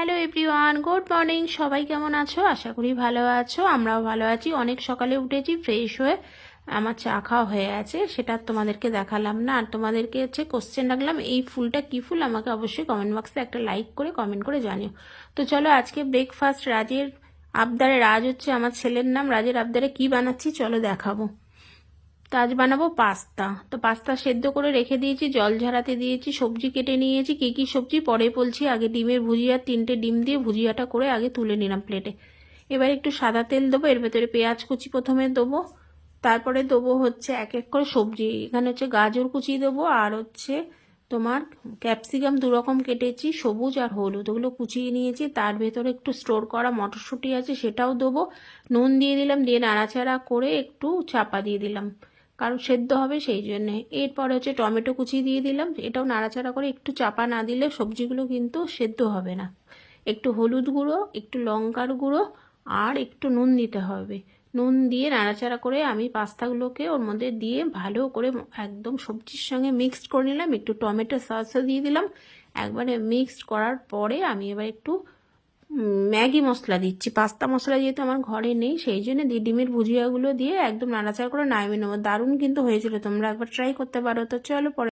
Hello everyone, good morning. সবাই কেমন আছো? আশা করি ভালো আছো। আমরাও ভালো আছি। অনেক সকালে উঠেছি, ফ্রেশ হয়ে আমার চা খাওয়া হয়ে আছে, সেটা তোমাদেরকে দেখালাম না। আর তোমাদেরকে কোশ্চেন রাখলাম, এই ফুলটা কি ফুল? আমাকে অবশ্যই কমেন্ট বক্সে একটা লাইক করে কমেন্ট করে জানিও। তো চলো, আজকে ব্রেকফাস্ট রাজের আবদারে, রাজ হচ্ছে আমার ছেলের নাম, রাজের আবদারে কি বানাচ্ছি চলো দেখাবো। তো আজ বানাবো পাস্তা। তো পাস্তা সেদ্ধ করে রেখে দিয়েছি, জল ঝরাতে দিয়েছি, সবজি কেটে নিয়েছি। কী কী সবজি পরে বলছি, আগে ডিমের ভুজিয়া, 3টে ডিম দিয়ে ভুজিয়াটা করে আগে তুলে নিলাম প্লেটে। এবার একটু সাদা তেল দেবো, এর ভেতরে পেঁয়াজ কুচি প্রথমে দেবো, তারপরে দেবো হচ্ছে এক এক করে সবজি। এখানে হচ্ছে গাজর কুচি দেবো, আর হচ্ছে তোমার ক্যাপসিকাম 2 রকম কেটেছি, সবুজ আর হলুদ, ওগুলো কুচিয়ে নিয়েছি। তার ভেতরে একটু স্টোর করা মটরশুঁটি আছে, সেটাও দেবো। নুন দিয়ে দিলাম, দিয়ে নাড়াচাড়া করে একটু চাপা দিয়ে দিলাম, কারণ সেদ্ধ হবে সেই জন্যে। এরপরে হচ্ছে টমেটো কুচি দিয়ে দিলাম, এটাও নাড়াচাড়া করে একটু চাপা না দিলে সবজিগুলো কিন্তু সেদ্ধ হবে না। একটু হলুদ গুঁড়ো, একটু লঙ্কার গুঁড়ো, আর একটু নুন দিতে হবে। নুন দিয়ে নাড়াচাড়া করে আমি পাস্তাগুলোকে ওর মধ্যে দিয়ে ভালো করে একদম সবজির সঙ্গে মিক্সড করে নিলাম। একটু টমেটো সসও দিয়ে দিলাম। একবারে মিক্সড করার পরে আমি এবার একটু ম্যাগি মশলা দিচ্ছি। পাস্তা মশলা যেহেতু আমার ঘরে নেই, সেই জন্য ডিমের ভুজিয়াগুলো দিয়ে একদম নাড়াচাড়া করে নামিয়ে নেবো। দারুণ কিন্তু হয়েছিল, তোমরা একবার ট্রাই করতে পারো। তো চলো পরে